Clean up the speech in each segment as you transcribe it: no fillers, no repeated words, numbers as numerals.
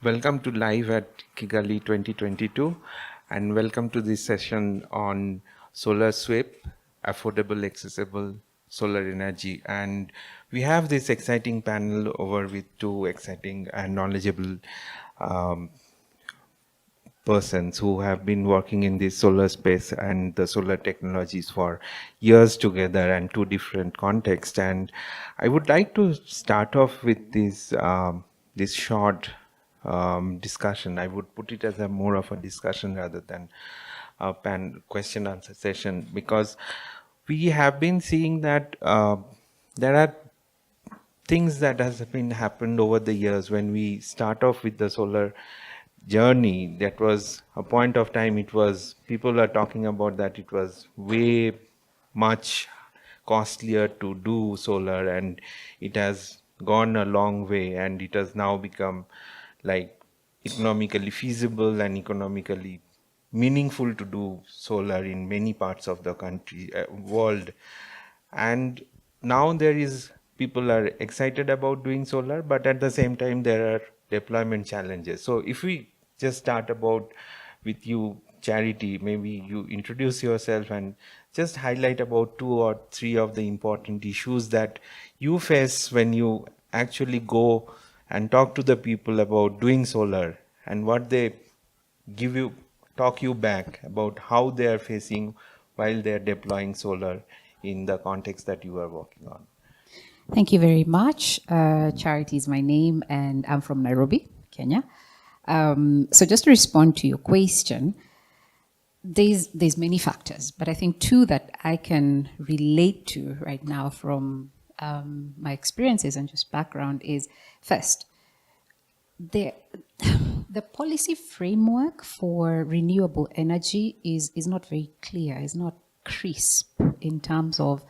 Welcome to Live at Kigali 2022 and welcome to this session on solar sweep, affordable, accessible solar energy. And we have this exciting panel over with two exciting and knowledgeable persons who have been working in this solar space and the solar technologies for years together and two different contexts. And I would like to start off with this short discussion. I would put it as a more of a discussion rather than a question answer session, because we have been seeing that there are things that has been happened over the years. When we start off with the solar journey, that was a point of time, it was, people are talking about that it was way much costlier to do solar, and it has gone a long way, and it has now become like economically feasible and economically meaningful to do solar in many parts of the country, world. And now there is, people are excited about doing solar, but at the same time there are deployment challenges. So if we just start about with you, Charity, maybe you introduce yourself and just highlight about 2 or 3 of the important issues that you face when you actually go and talk to the people about doing solar, and what they give you, talk you back about how they are facing while they are deploying solar in the context that you are working on. Thank you very much. Charity is my name, and I'm from Nairobi, Kenya. So just to respond to your question, there's many factors, but I think 2 that I can relate to right now from my experiences and just background is, first, the policy framework for renewable energy is not very clear, is not crisp in terms of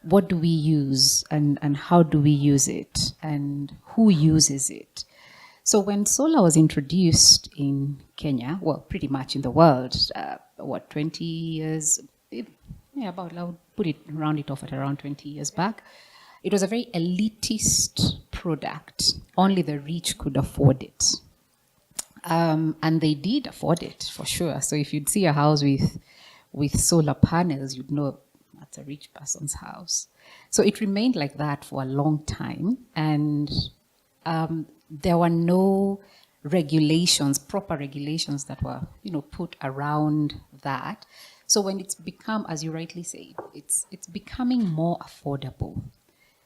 what do we use and how do we use it and who uses it. So when solar was introduced in Kenya, well, pretty much in the world, 20 years, about, I'll round it off at around 20 years back, it was a very elitist product. Only the rich could afford it. And they did afford it, for sure. So if you'd see a house with solar panels, you'd know that's a rich person's house. So it remained like that for a long time. And there were no regulations, proper regulations that were, put around that. So when it's become, as you rightly say, it's becoming more affordable.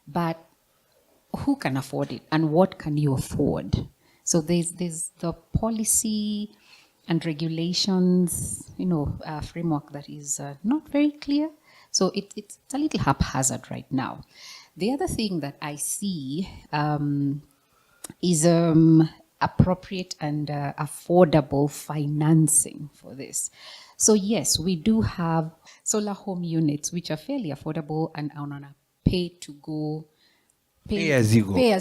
But who can afford it, and what can you afford? So there's the policy and regulations, framework that is not very clear. So it's a little haphazard right now. The other thing that I see is appropriate and affordable financing for this. So yes, we do have solar home units which are fairly affordable and on a pay as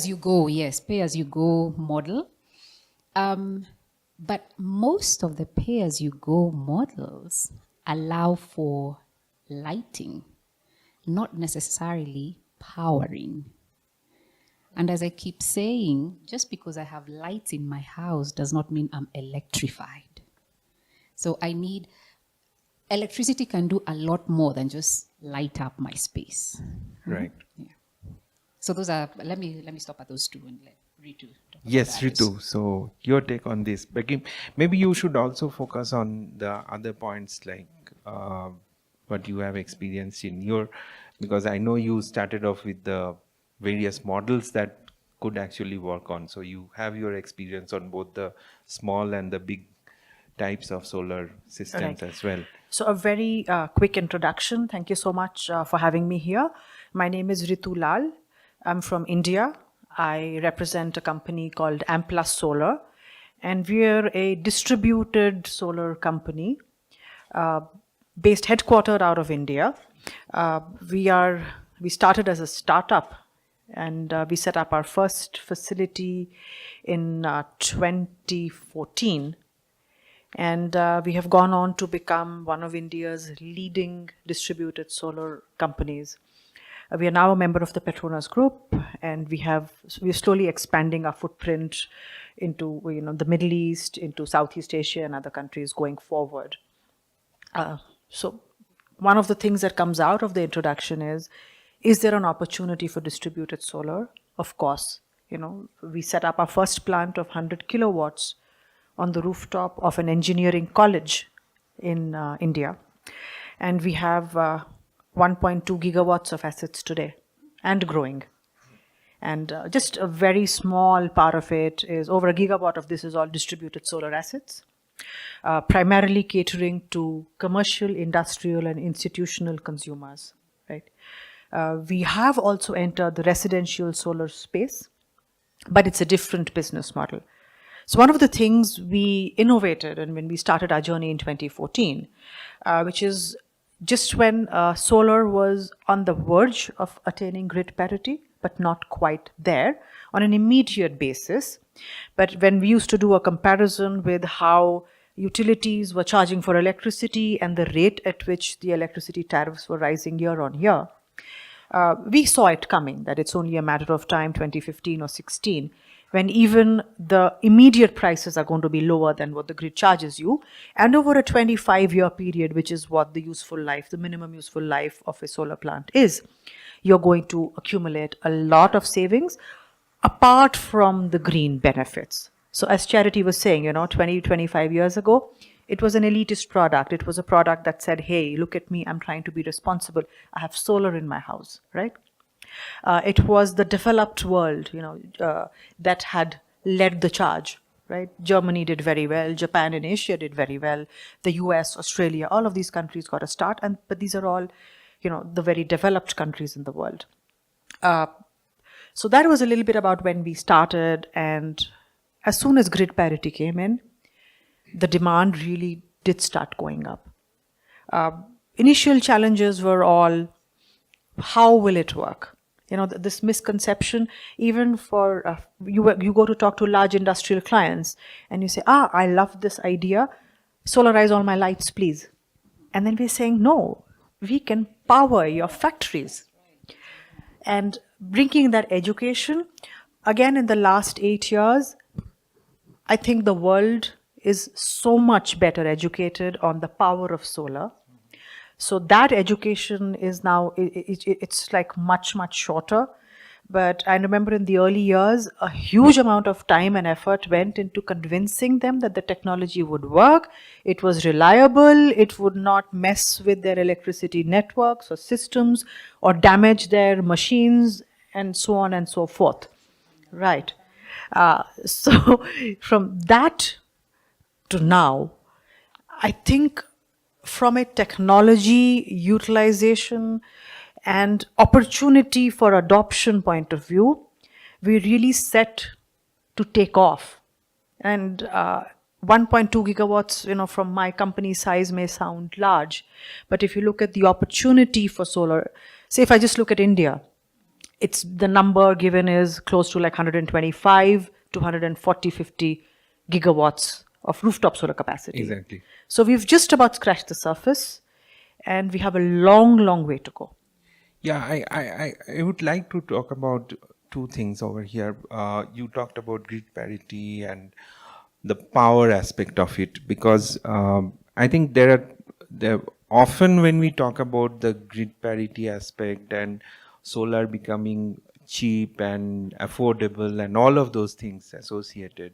you go model. But most of the pay as you go models allow for lighting, not necessarily powering. And as I keep saying, just because I have lights in my house does not mean I'm electrified. So electricity can do a lot more than just light up my space. Right. Yeah. So those are, let me stop at those 2 and let Ritu talk. Yes, Ritu. So your take on this. Maybe you should also focus on the other points, like what you have experienced in your, because I know you started off with the various models that could actually work on. So you have your experience on both the small and the big types of solar systems as well. So a very quick introduction. Thank you so much for having me here. My name is Ritu Lal. I'm from India. I represent a company called Amplus Solar, and we're a distributed solar company based headquartered out of India. We started as a startup, and we set up our first facility in 2014. And we have gone on to become one of India's leading distributed solar companies. We are now a member of the Petronas Group, and we're slowly expanding our footprint into the Middle East, into Southeast Asia, and other countries going forward. So one of the things that comes out of the introduction is there an opportunity for distributed solar? Of course. We set up our first plant of 100 kilowatts on the rooftop of an engineering college in India. And we have 1.2 gigawatts of assets today and growing. And just a very small part of it is over a gigawatt of this is all distributed solar assets, primarily catering to commercial, industrial, and institutional consumers. Right? We have also entered the residential solar space, but it's a different business model. So one of the things we innovated and when we started our journey in 2014, which is just when solar was on the verge of attaining grid parity, but not quite there on an immediate basis. But when we used to do a comparison with how utilities were charging for electricity and the rate at which the electricity tariffs were rising year on year, we saw it coming, that it's only a matter of time, 2015 or 16, when even the immediate prices are going to be lower than what the grid charges you. And over a 25-year period, which is what the useful life, the minimum useful life of a solar plant is, you're going to accumulate a lot of savings apart from the green benefits. So as Charity was saying, 20, 25 years ago, it was an elitist product. It was a product that said, hey, look at me, I'm trying to be responsible. I have solar in my house, right? It was the developed world, that had led the charge, right? Germany did very well. Japan and Asia did very well. The US, Australia, all of these countries got a start. But these are all, the very developed countries in the world. So that was a little bit about when we started. And as soon as grid parity came in, the demand really did start going up. Initial challenges were all, how will it work? This misconception, even for, you go to talk to large industrial clients and you say, I love this idea, solarize all my lights, please. And then we're saying, no, we can power your factories. And bringing that education, again, in the last 8 years, I think the world is so much better educated on the power of solar. So that education is now, it's like much, much shorter. But I remember in the early years, a huge amount of time and effort went into convincing them that the technology would work, it was reliable, it would not mess with their electricity networks or systems or damage their machines and so on and so forth. Right. So from that to now, I think from a technology utilization and opportunity for adoption point of view, we really set to take off. And 1.2 gigawatts, from my company size may sound large, but if you look at the opportunity for solar, say if I just look at India, it's the number given is close to like 125 to 140, 50 gigawatts of rooftop solar capacity. Exactly. So we've just about scratched the surface and we have a long, long way to go. Yeah, I would like to talk about two things over here. You talked about grid parity and the power aspect of it, because I think there often when we talk about the grid parity aspect and solar becoming cheap and affordable and all of those things associated,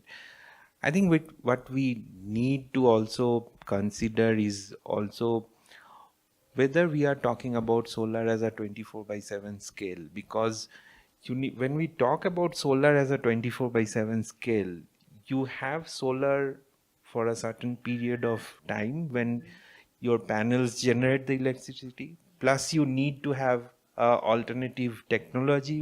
I think what we need to also consider is also whether we are talking about solar as a 24/7 scale, because when we talk about solar as a 24/7 scale, you have solar for a certain period of time when your panels generate the electricity, plus you need to have alternative technology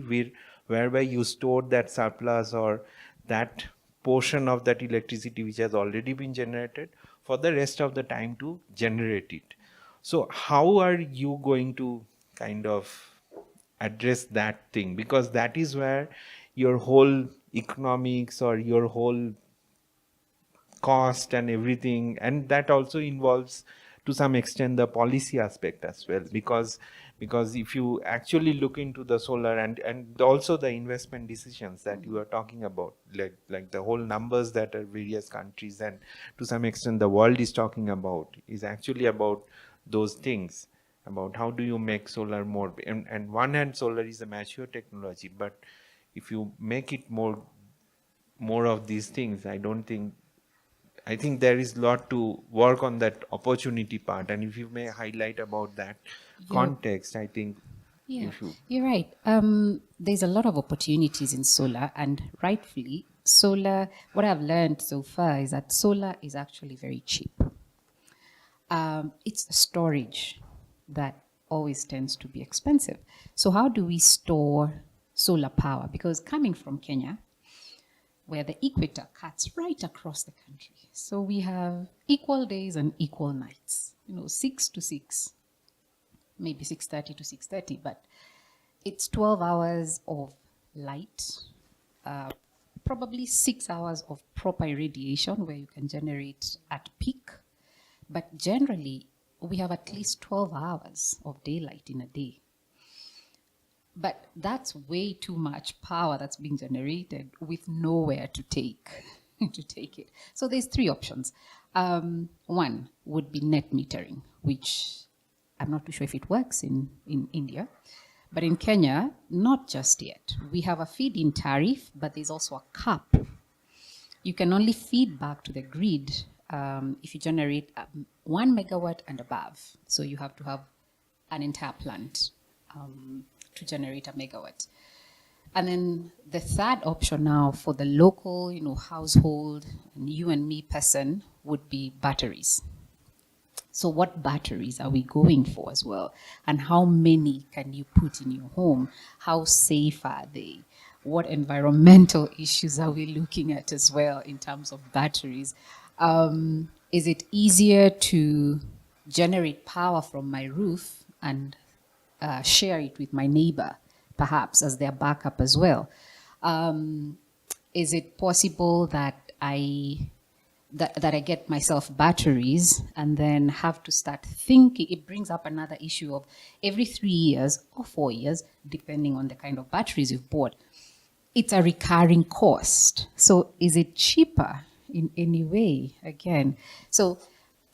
whereby you store that surplus or that portion of that electricity which has already been generated for the rest of the time to generate it. So how are you going to kind of address that thing? Because that is where your whole economics or your whole cost and everything, and that also involves to some extent the policy aspect as well, because if you actually look into the solar and also the investment decisions that you are talking about, like the whole numbers that are various countries and to some extent the world is talking about, is actually about those things, about how do you make solar more, and one hand solar is a mature technology, but if you make it more of these things, I think there is a lot to work on that opportunity part. And if you may highlight about that You're, context, I think yeah, if you. you're right. There's a lot of opportunities in solar, and rightfully, solar, what I've learned so far is that solar is actually very cheap. It's the storage that always tends to be expensive. So, how do we store solar power? Because coming from Kenya, where the equator cuts right across the country, so we have equal days and equal nights. 6 to 6, maybe 6:30 to 6:30, but it's 12 hours of light, probably 6 hours of proper irradiation where you can generate at peak. But generally, we have at least 12 hours of daylight in a day. But that's way too much power that's being generated with nowhere to take it. So there's 3 options. One would be net metering, which I'm not too sure if it works in India. But in Kenya, not just yet. We have a feed-in tariff, but there's also a cap. You can only feed back to the grid if you generate 1 megawatt and above. So you have to have an entire plant to generate a megawatt. And then the third option now for the local, household and you and me person would be batteries. So what batteries are we going for as well? And how many can you put in your home? How safe are they? What environmental issues are we looking at as well in terms of batteries? Is it easier to generate power from my roof and share it with my neighbor, perhaps as their backup as well? Is it possible that I get myself batteries and then have to start thinking? It brings up another issue of every 3 years or 4 years, depending on the kind of batteries you've bought, it's a recurring cost. So is it cheaper in any way? Again, so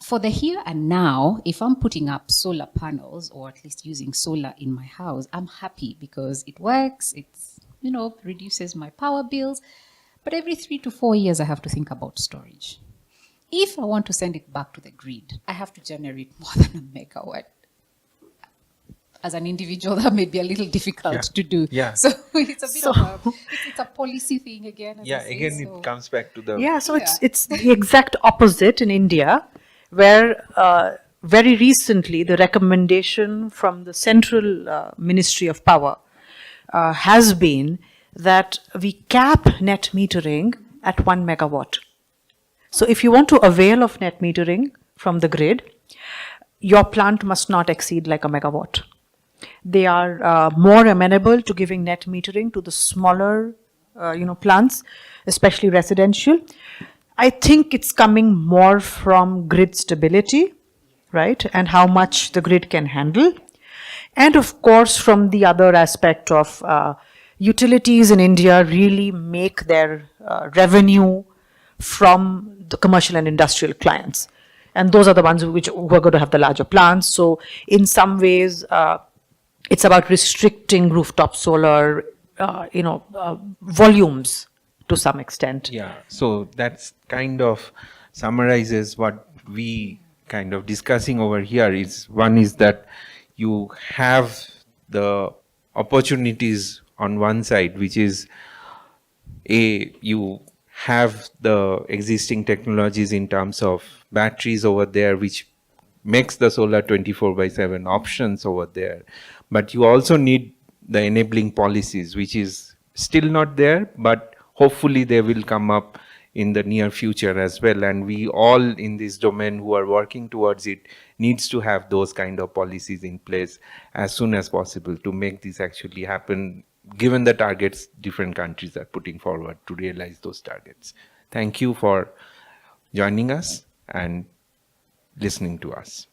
for the here and now, if I'm putting up solar panels or at least using solar in my house, I'm happy because it works. It's, reduces my power bills. But every 3 to 4 years, I have to think about storage. If I want to send it back to the grid, I have to generate more than a megawatt. As an individual, that may be a little difficult to do. Yeah. So it's a bit of it's a policy thing again. Yeah, again, it comes back to the. Yeah, so it's the exact opposite in India, where very recently the recommendation from the Central Ministry of Power has been that we cap net metering at 1 megawatt. So if you want to avail of net metering from the grid, your plant must not exceed like a megawatt. They are more amenable to giving net metering to the smaller, plants, especially residential. I think it's coming more from grid stability, right, and how much the grid can handle. And of course, from the other aspect of utilities in India really make their revenue from the commercial and industrial clients. And those are the ones who are going to have the larger plants. So in some ways, it's about restricting rooftop solar, volumes to some extent. Yeah, so that's kind of summarizes what we kind of discussing over here. Is one is that you have the opportunities on one side, which is you have the existing technologies in terms of batteries over there, which makes the solar 24/7 options over there. But you also need the enabling policies, which is still not there, but hopefully they will come up in the near future as well. And we all in this domain who are working towards it needs to have those kind of policies in place as soon as possible to make this actually happen, given the targets different countries are putting forward to realize those targets. Thank you for joining us and listening to us.